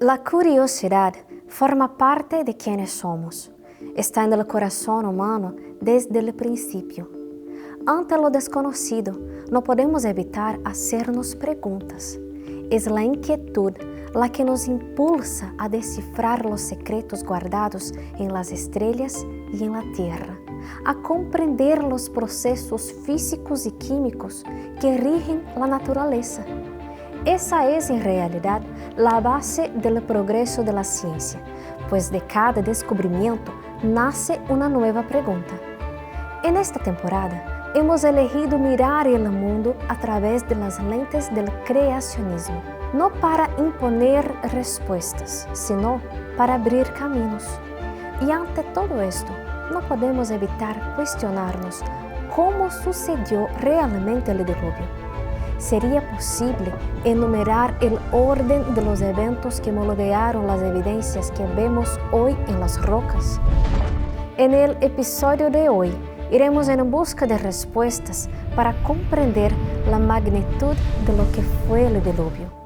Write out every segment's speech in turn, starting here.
La curiosidad forma parte de quienes somos. Está en el corazón humano desde el principio. Ante lo desconocido, no podemos evitar hacernos preguntas. Es la inquietud la que nos impulsa a descifrar los secretos guardados en las estrellas y en la tierra, a comprender los procesos físicos y químicos que rigen la naturaleza. Esa es en realidad la base del progreso de la ciencia, pues de cada descubrimiento nace una nueva pregunta. En esta temporada hemos elegido mirar el mundo a través de las lentes del creacionismo, no para imponer respuestas, sino para abrir caminos. Y ante todo esto, no podemos evitar cuestionarnos cómo sucedió realmente el diluvio. ¿Sería posible enumerar el orden de los eventos que moldearon las evidencias que vemos hoy en las rocas? En el episodio de hoy, iremos en busca de respuestas para comprender la magnitud de lo que fue el diluvio.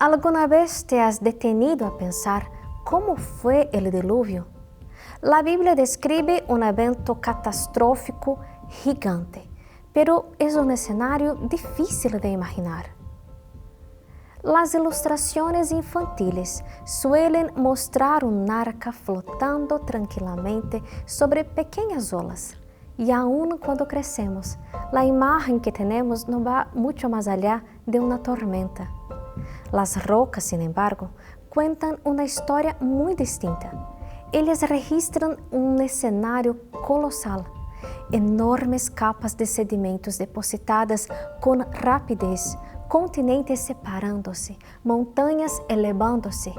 ¿Alguna vez te has detenido a pensar cómo fue el diluvio? La Biblia describe un evento catastrófico gigante, pero es un escenario difícil de imaginar. Las ilustraciones infantiles suelen mostrar un arca flotando tranquilamente sobre pequeñas olas. Y aún cuando crecemos, la imagen que tenemos no va mucho más allá de una tormenta. Las rocas, sin embargo, cuentan una historia muy distinta. Ellas registran un escenario colosal, enormes capas de sedimentos depositadas con rapidez, continentes separándose, montañas elevándose,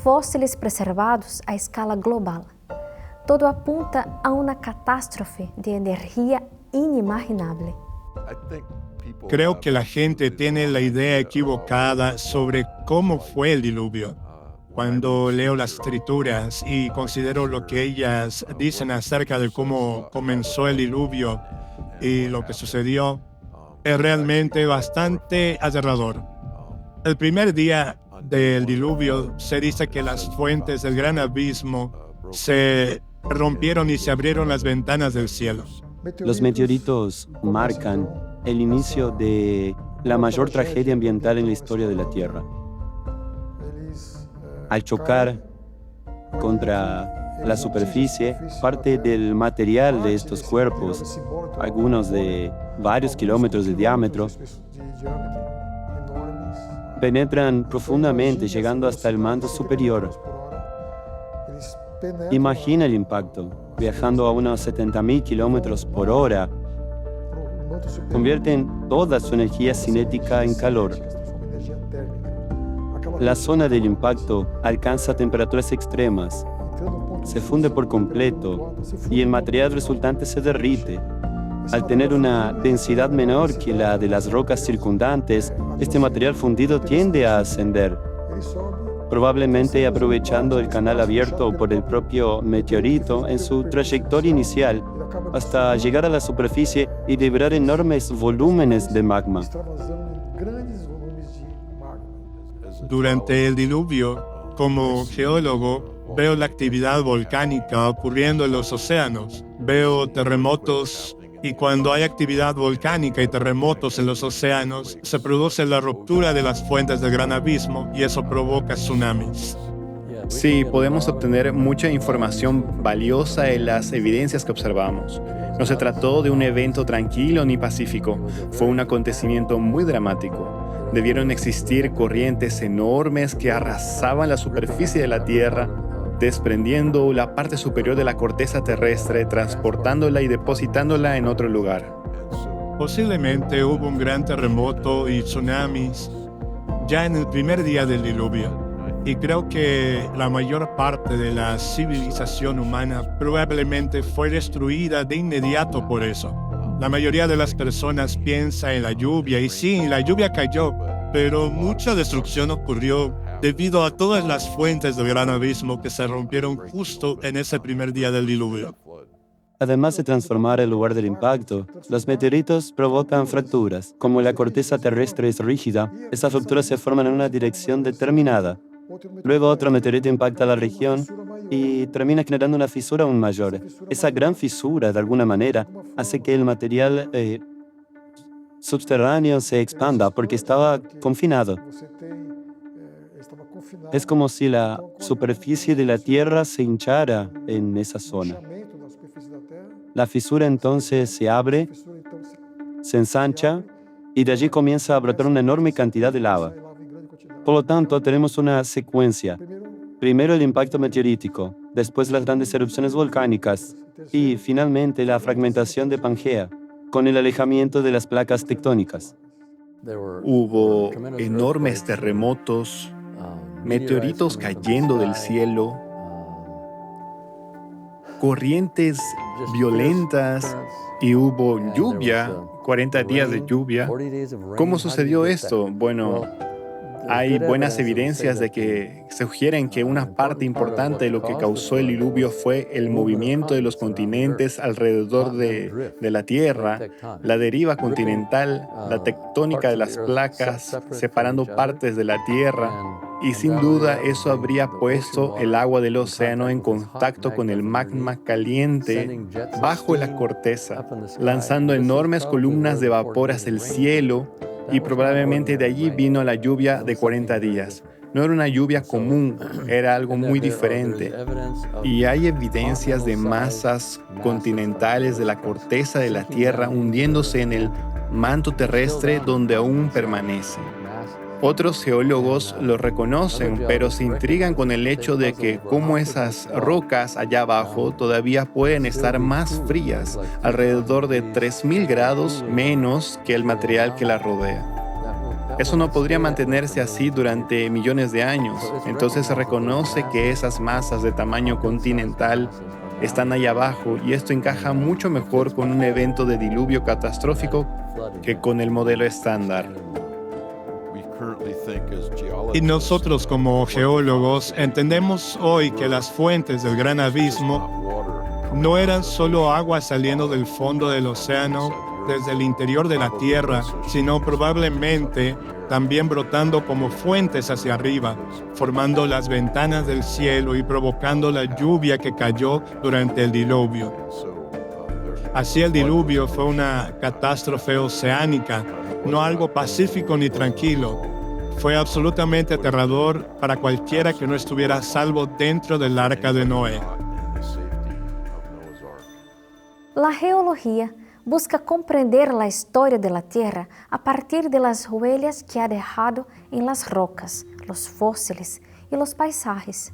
fósiles preservados a escala global. Todo apunta a una catástrofe de energía inimaginable. Creo que la gente tiene la idea equivocada sobre cómo fue el diluvio. Cuando leo las escrituras y considero lo que ellas dicen acerca de cómo comenzó el diluvio y lo que sucedió, es realmente bastante aterrador. El primer día del diluvio se dice que las fuentes del gran abismo se rompieron y se abrieron las ventanas del cielo. Los meteoritos marcan el inicio de la mayor tragedia ambiental en la historia de la Tierra. Al chocar contra la superficie, parte del material de estos cuerpos, algunos de varios kilómetros de diámetro, penetran profundamente, llegando hasta el manto superior. Imagina el impacto, viajando a unos 70.000 kilómetros por hora, convierten toda su energía cinética en calor. La zona del impacto alcanza temperaturas extremas, se funde por completo y el material resultante se derrite. Al tener una densidad menor que la de las rocas circundantes, este material fundido tiende a ascender, probablemente aprovechando el canal abierto por el propio meteorito en su trayectoria inicial hasta llegar a la superficie y liberar enormes volúmenes de magma. Durante el diluvio, como geólogo, veo la actividad volcánica ocurriendo en los océanos. Veo terremotos y cuando hay actividad volcánica y terremotos en los océanos, se produce la ruptura de las fuentes del gran abismo y eso provoca tsunamis. Sí, podemos obtener mucha información valiosa en las evidencias que observamos. No se trató de un evento tranquilo ni pacífico, fue un acontecimiento muy dramático. Debieron existir corrientes enormes que arrasaban la superficie de la Tierra, desprendiendo la parte superior de la corteza terrestre, transportándola y depositándola en otro lugar. Posiblemente hubo un gran terremoto y tsunamis ya en el primer día del diluvio. Y creo que la mayor parte de la civilización humana probablemente fue destruida de inmediato por eso. La mayoría de las personas piensa en la lluvia, y sí, la lluvia cayó, pero mucha destrucción ocurrió debido a todas las fuentes del gran abismo que se rompieron justo en ese primer día del diluvio. Además de transformar el lugar del impacto, los meteoritos provocan fracturas. Como la corteza terrestre es rígida, estas fracturas se forman en una dirección determinada. Luego otro meteorito impacta la región y termina generando una fisura aún mayor. Esa gran fisura, de alguna manera, hace que el material subterráneo se expanda porque estaba confinado. Es como si la superficie de la Tierra se hinchara en esa zona. La fisura entonces se abre, se ensancha y de allí comienza a brotar una enorme cantidad de lava. Por lo tanto, tenemos una secuencia. Primero el impacto meteorítico, después las grandes erupciones volcánicas y finalmente la fragmentación de Pangea, con el alejamiento de las placas tectónicas. Hubo enormes terremotos, meteoritos cayendo del cielo, corrientes violentas y hubo lluvia, 40 días de lluvia. ¿Cómo sucedió esto? Bueno, hay buenas evidencias de que sugieren que una parte importante de lo que causó el diluvio fue el movimiento de los continentes alrededor de la Tierra, la deriva continental, la tectónica de las placas separando partes de la Tierra, y sin duda eso habría puesto el agua del océano en contacto con el magma caliente bajo la corteza, lanzando enormes columnas de vapor hacia el cielo, y probablemente de allí vino la lluvia de 40 días. No era una lluvia común, era algo muy diferente. Y hay evidencias de masas continentales de la corteza de la Tierra hundiéndose en el manto terrestre donde aún permanece. Otros geólogos lo reconocen, pero se intrigan con el hecho de que cómo esas rocas allá abajo todavía pueden estar más frías, alrededor de 3.000 grados menos que el material que las rodea. Eso no podría mantenerse así durante millones de años. Entonces se reconoce que esas masas de tamaño continental están allá abajo, y esto encaja mucho mejor con un evento de diluvio catastrófico que con el modelo estándar. Y nosotros como geólogos entendemos hoy que las fuentes del gran abismo no eran solo agua saliendo del fondo del océano desde el interior de la Tierra, sino probablemente también brotando como fuentes hacia arriba, formando las ventanas del cielo y provocando la lluvia que cayó durante el diluvio. Así el diluvio fue una catástrofe oceánica, no algo pacífico ni tranquilo. Fue absolutamente aterrador para cualquiera que no estuviera a salvo dentro del arca de Noé. La geología busca comprender la historia de la Tierra a partir de las huellas que ha dejado en las rocas, los fósiles y los paisajes.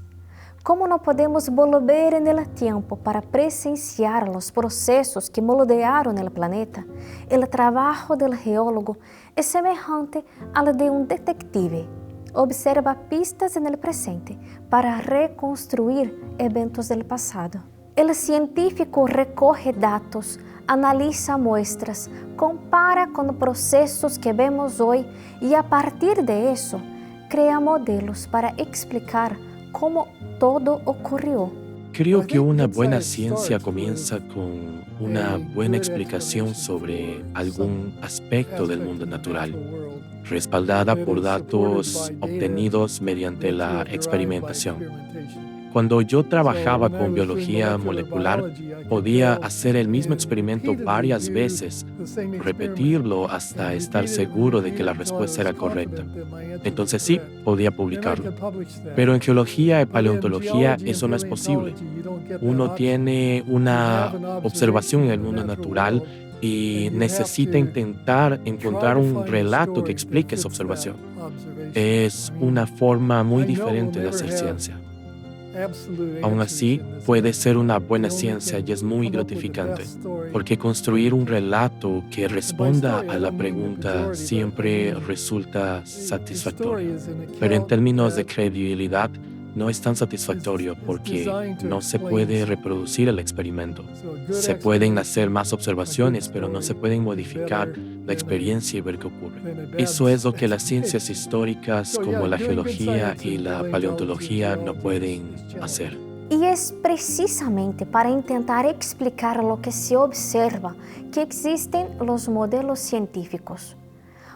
Como no podemos volver en el tiempo para presenciar los procesos que moldearon el planeta, el trabajo del geólogo es semejante al de un detective. Observa pistas en el presente para reconstruir eventos del pasado. El científico recoge datos, analiza muestras, compara con procesos que vemos hoy y a partir de eso crea modelos para explicar cómo todo ocurrió. Creo que una buena ciencia comienza con una buena explicación sobre algún aspecto del mundo natural, respaldada por datos obtenidos mediante la experimentación. Cuando yo trabajaba con biología molecular, podía hacer el mismo experimento varias veces, repetirlo hasta estar seguro de que la respuesta era correcta. Entonces sí, podía publicarlo. Pero en geología y paleontología eso no es posible. Uno tiene una observación en el mundo natural y necesita intentar encontrar un relato que explique esa observación. Es una forma muy diferente de hacer ciencia. Aún así, puede ser una buena ciencia y es muy gratificante, porque construir un relato que responda a la pregunta siempre resulta satisfactorio. Pero en términos de credibilidad, no es tan satisfactorio porque no se puede reproducir el experimento. Se pueden hacer más observaciones, pero no se pueden modificar la experiencia y ver qué ocurre. Eso es lo que las ciencias históricas como la geología y la paleontología no pueden hacer. Y es precisamente para intentar explicar lo que se observa que existen los modelos científicos.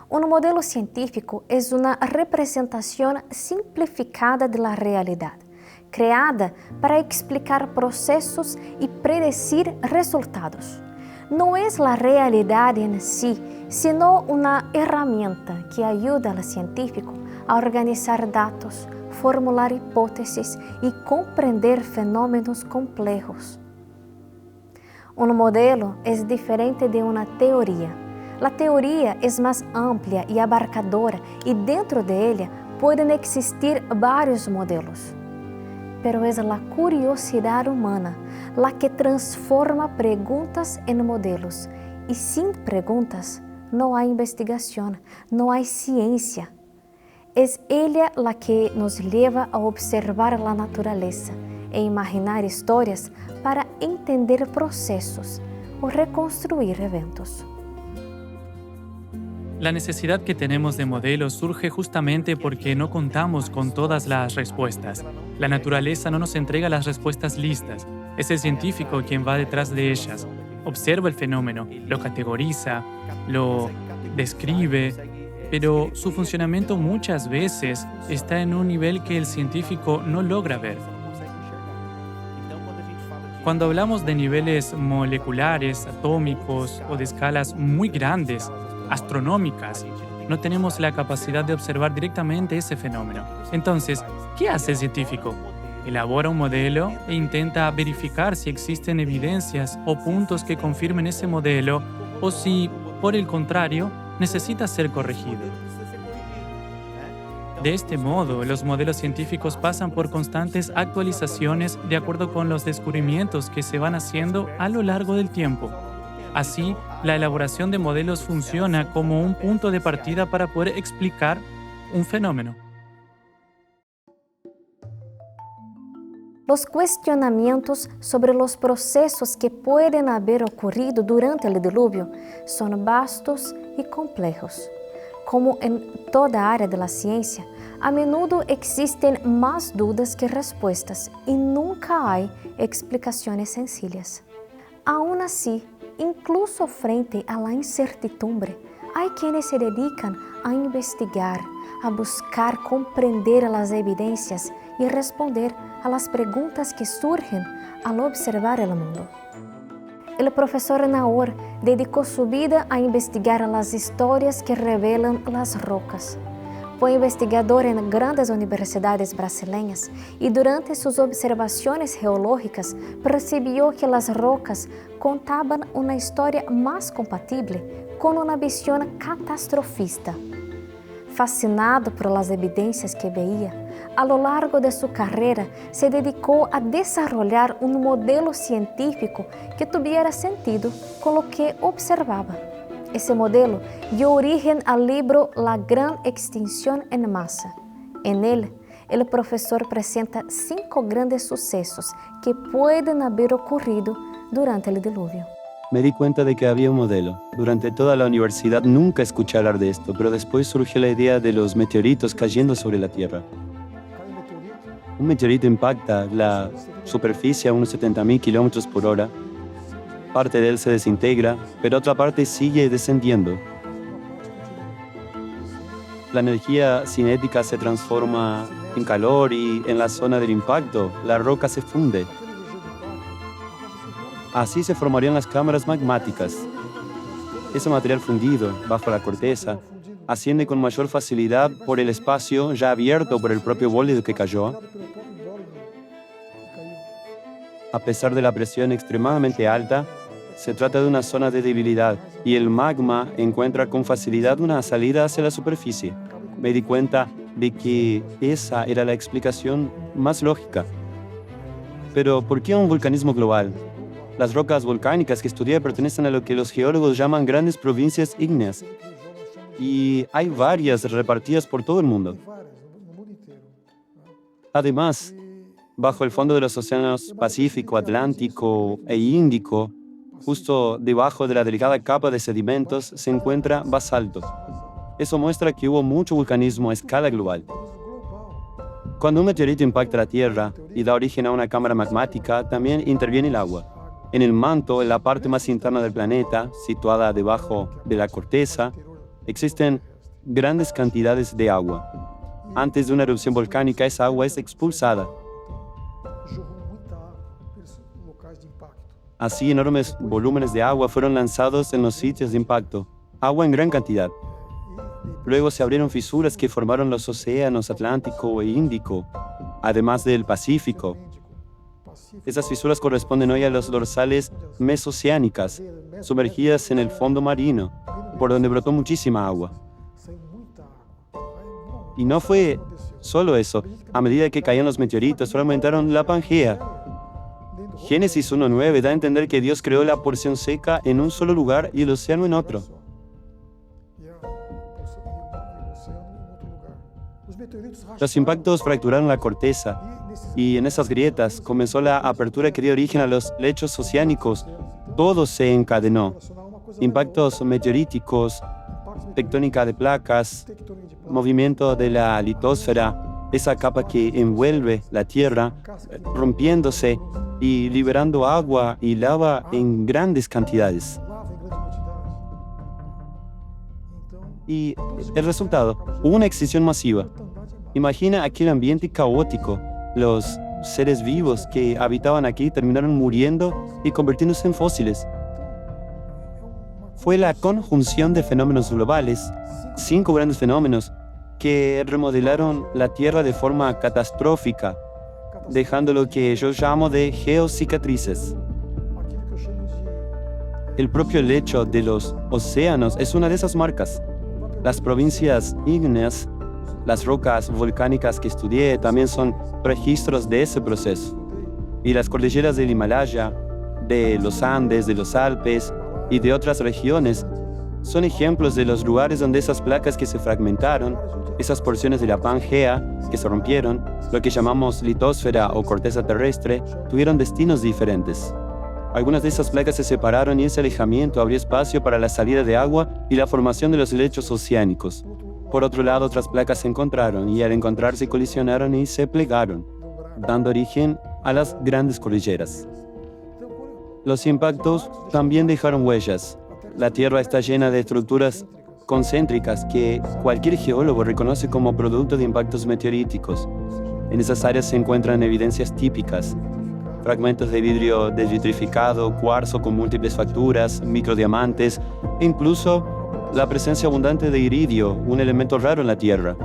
Un modelo científico es una representación simplificada de la realidad, creada para explicar procesos y predecir resultados. No es la realidad en sí, sino una herramienta que ayuda al científico a organizar datos, formular hipótesis y comprender fenómenos complejos. Un modelo es diferente de una teoría. La teoría es más amplia y abarcadora y dentro de ella pueden existir varios modelos. Pero es la curiosidad humana la que transforma preguntas en modelos y sin preguntas no hay investigación, no hay ciencia. Es ella la que nos lleva a observar la naturaleza e imaginar historias para entender procesos o reconstruir eventos. La necesidad que tenemos de modelos surge justamente porque no contamos con todas las respuestas. La naturaleza no nos entrega las respuestas listas. Es el científico quien va detrás de ellas. Observa el fenómeno, lo categoriza, lo describe, pero su funcionamiento muchas veces está en un nivel que el científico no logra ver. Cuando hablamos de niveles moleculares, atómicos o de escalas muy grandes, astronómicas, no tenemos la capacidad de observar directamente ese fenómeno. Entonces, ¿qué hace el científico? Elabora un modelo e intenta verificar si existen evidencias o puntos que confirmen ese modelo o si, por el contrario, necesita ser corregido. De este modo, los modelos científicos pasan por constantes actualizaciones de acuerdo con los descubrimientos que se van haciendo a lo largo del tiempo. Así, la elaboración de modelos funciona como un punto de partida para poder explicar un fenómeno. Los cuestionamientos sobre los procesos que pueden haber ocurrido durante el diluvio son vastos y complejos. Como en toda área de la ciencia, a menudo existen más dudas que respuestas y nunca hay explicaciones sencillas. Aún así, incluso frente a la incertidumbre, hay quienes se dedican a investigar, a buscar comprender las evidencias y responder a las preguntas que surgen al observar el mundo. El profesor Naor dedicó su vida a investigar las historias que revelan las rocas. Fue investigador en grandes universidades brasileñas y durante sus observaciones geológicas percibió que las rocas contaban una historia más compatible con una visión catastrofista. Fascinado por las evidencias que veía, a lo largo de su carrera se dedicó a desarrollar un modelo científico que tuviera sentido con lo que observaba. Ese modelo dio origen al libro La Gran Extinción en Masa. En él, el profesor presenta 5 grandes sucesos que pueden haber ocurrido durante el diluvio. Me di cuenta de que había un modelo. Durante toda la universidad nunca escuché hablar de esto, pero después surgió la idea de los meteoritos cayendo sobre la Tierra. Un meteorito impacta la superficie a unos 70.000 kilómetros por hora. Parte de él se desintegra, pero otra parte sigue descendiendo. La energía cinética se transforma en calor y en la zona del impacto, la roca se funde. Así se formarían las cámaras magmáticas. Ese material fundido bajo la corteza asciende con mayor facilidad por el espacio ya abierto por el propio bólido que cayó. A pesar de la presión extremadamente alta, se trata de una zona de debilidad y el magma encuentra con facilidad una salida hacia la superficie. Me di cuenta de que esa era la explicación más lógica. Pero ¿por qué un vulcanismo global? Las rocas volcánicas que estudié pertenecen a lo que los geólogos llaman grandes provincias ígneas. Y hay varias repartidas por todo el mundo. Además, bajo el fondo de los océanos Pacífico, Atlántico e Índico, justo debajo de la delgada capa de sedimentos, se encuentra basalto. Eso muestra que hubo mucho vulcanismo a escala global. Cuando un meteorito impacta la Tierra y da origen a una cámara magmática, también interviene el agua. En el manto, en la parte más interna del planeta, situada debajo de la corteza, existen grandes cantidades de agua. Antes de una erupción volcánica, esa agua es expulsada. Así, enormes volúmenes de agua fueron lanzados en los sitios de impacto, agua en gran cantidad. Luego se abrieron fisuras que formaron los océanos Atlántico e Índico, además del Pacífico. Esas fisuras corresponden hoy a las dorsales mesoceánicas, sumergidas en el fondo marino, por donde brotó muchísima agua. Y no fue solo eso. A medida que caían los meteoritos, fragmentaron la Pangea. Génesis 1:9 da a entender que Dios creó la porción seca en un solo lugar y el océano en otro. Los impactos fracturaron la corteza y en esas grietas comenzó la apertura que dio origen a los lechos oceánicos. Todo se encadenó. Impactos meteoríticos, tectónica de placas, movimiento de la litosfera, esa capa que envuelve la Tierra, rompiéndose y liberando agua y lava en grandes cantidades. Y el resultado, hubo una extinción masiva. Imagina aquel ambiente caótico. Los seres vivos que habitaban aquí terminaron muriendo y convirtiéndose en fósiles. Fue la conjunción de fenómenos globales, 5 grandes fenómenos, que remodelaron la Tierra de forma catastrófica, dejando lo que yo llamo de geocicatrices. El propio lecho de los océanos es una de esas marcas. Las provincias ígneas, las rocas volcánicas que estudié, también son registros de ese proceso. Y las cordilleras del Himalaya, de los Andes, de los Alpes y de otras regiones son ejemplos de los lugares donde esas placas que se fragmentaron, esas porciones de la Pangea que se rompieron, lo que llamamos litosfera o corteza terrestre, tuvieron destinos diferentes. Algunas de esas placas se separaron y ese alejamiento abrió espacio para la salida de agua y la formación de los lechos oceánicos. Por otro lado, otras placas se encontraron y al encontrarse colisionaron y se plegaron, dando origen a las grandes cordilleras. Los impactos también dejaron huellas. La Tierra está llena de estructuras concéntricas que cualquier geólogo reconoce como producto de impactos meteoríticos. En esas áreas se encuentran evidencias típicas: fragmentos de vidrio desvitrificado, cuarzo con múltiples facturas, microdiamantes e incluso la presencia abundante de iridio, un elemento raro en la Tierra.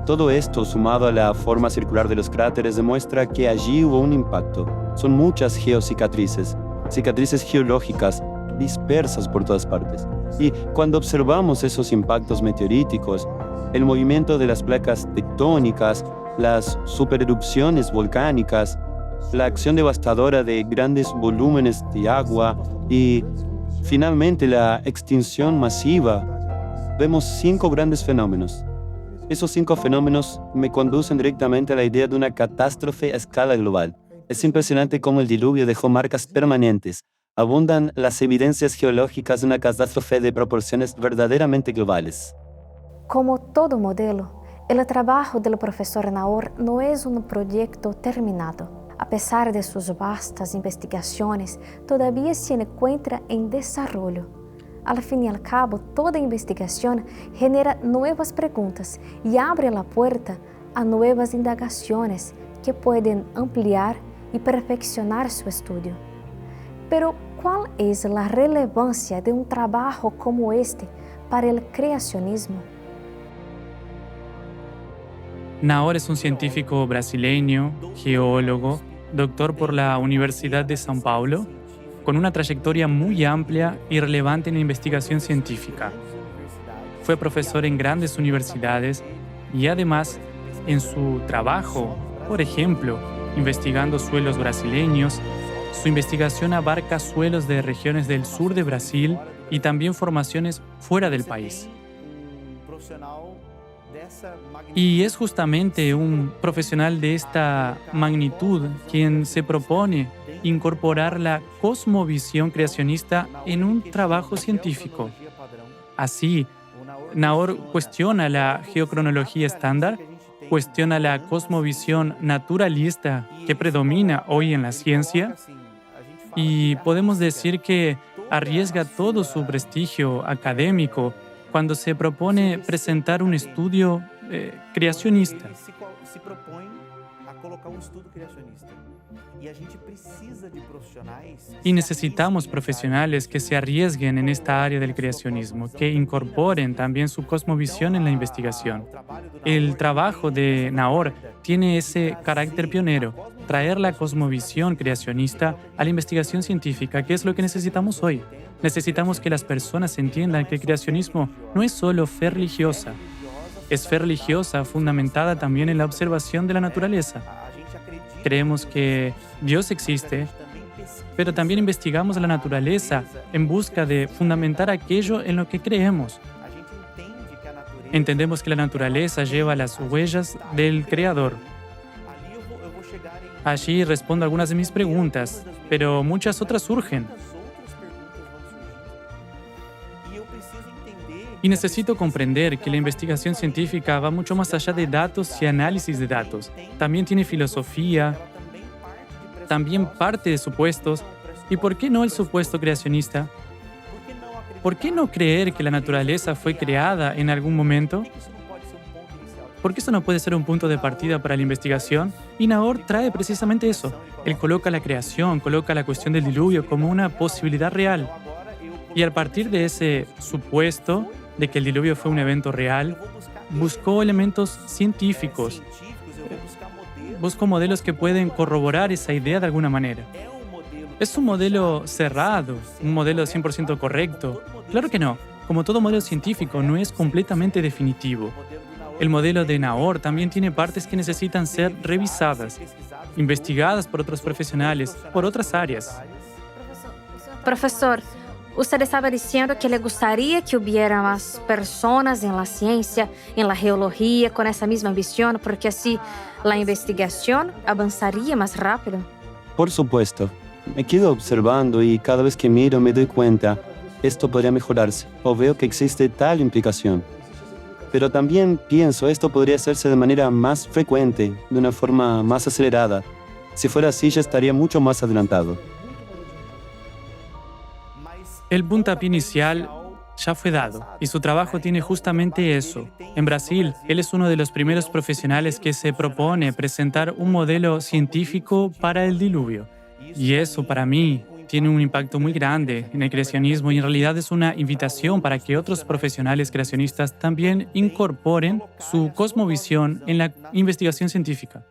Todo esto, sumado a la forma circular de los cráteres, demuestra que allí hubo un impacto. Son muchas geocicatrices, cicatrices geológicas dispersas por todas partes. Y cuando observamos esos impactos meteoríticos, el movimiento de las placas tectónicas, las supererupciones volcánicas, la acción devastadora de grandes volúmenes de agua y, finalmente, la extinción masiva, vemos 5 grandes fenómenos. Esos 5 fenómenos me conducen directamente a la idea de una catástrofe a escala global. Es impresionante cómo el diluvio dejó marcas permanentes. Abundan las evidencias geológicas de una catástrofe de proporciones verdaderamente globales. Como todo modelo, el trabajo del profesor Naor no es un proyecto terminado. A pesar de sus vastas investigaciones, todavía se encuentra en desarrollo. Al fin y al cabo, toda investigación genera nuevas preguntas y abre la puerta a nuevas indagaciones que pueden ampliar y perfeccionar su estudio. Pero, ¿cuál es la relevancia de un trabajo como este para el creacionismo? Naor es un científico brasileño, geólogo, doctor por la Universidad de São Paulo, con una trayectoria muy amplia y relevante en investigación científica. Fue profesor en grandes universidades y además, en su trabajo, por ejemplo, investigando suelos brasileños. Su investigación abarca suelos de regiones del sur de Brasil y también formaciones fuera del país. Y es justamente un profesional de esta magnitud quien se propone incorporar la cosmovisión creacionista en un trabajo científico. Así, Naor cuestiona la geocronología estándar, cuestiona la cosmovisión naturalista que predomina hoy en la ciencia y podemos decir que arriesga todo su prestigio académico cuando se propone presentar un estudio creacionista. Y necesitamos profesionales que se arriesguen en esta área del creacionismo, que incorporen también su cosmovisión en la investigación. El trabajo de Naor tiene ese carácter pionero, traer la cosmovisión creacionista a la investigación científica, que es lo que necesitamos hoy. Necesitamos que las personas entiendan que el creacionismo no es solo fe religiosa, es fe religiosa fundamentada también en la observación de la naturaleza. Creemos que Dios existe, pero también investigamos la naturaleza en busca de fundamentar aquello en lo que creemos. Entendemos que la naturaleza lleva las huellas del Creador. Allí respondo algunas de mis preguntas, pero muchas otras surgen. Y necesito comprender que la investigación científica va mucho más allá de datos y análisis de datos. También tiene filosofía, también parte de supuestos. ¿Y por qué no el supuesto creacionista? ¿Por qué no creer que la naturaleza fue creada en algún momento? ¿Por qué eso no puede ser un punto de partida para la investigación? Y Naor trae precisamente eso. Él coloca la creación, coloca la cuestión del diluvio como una posibilidad real. Y a partir de ese supuesto de que el diluvio fue un evento real, buscó elementos científicos, buscó modelos que pueden corroborar esa idea de alguna manera. ¿Es un modelo cerrado, un modelo 100% correcto? Claro que no. Como todo modelo científico, no es completamente definitivo. El modelo de Naor también tiene partes que necesitan ser revisadas, investigadas por otros profesionales, por otras áreas. Professor, usted estaba diciendo que le gustaría que hubiera más personas en la ciencia, en la geología, con esa misma visión, porque así la investigación avanzaría más rápido. Por supuesto. Me quedo observando y cada vez que miro me doy cuenta, esto podría mejorarse, o veo que existe tal implicación. Pero también pienso, esto podría hacerse de manera más frecuente, de una forma más acelerada. Si fuera así, ya estaría mucho más adelantado. El puntapié inicial ya fue dado y su trabajo tiene justamente eso. En Brasil, él es uno de los primeros profesionales que se propone presentar un modelo científico para el diluvio. Y eso para mí tiene un impacto muy grande en el creacionismo y en realidad es una invitación para que otros profesionales creacionistas también incorporen su cosmovisión en la investigación científica.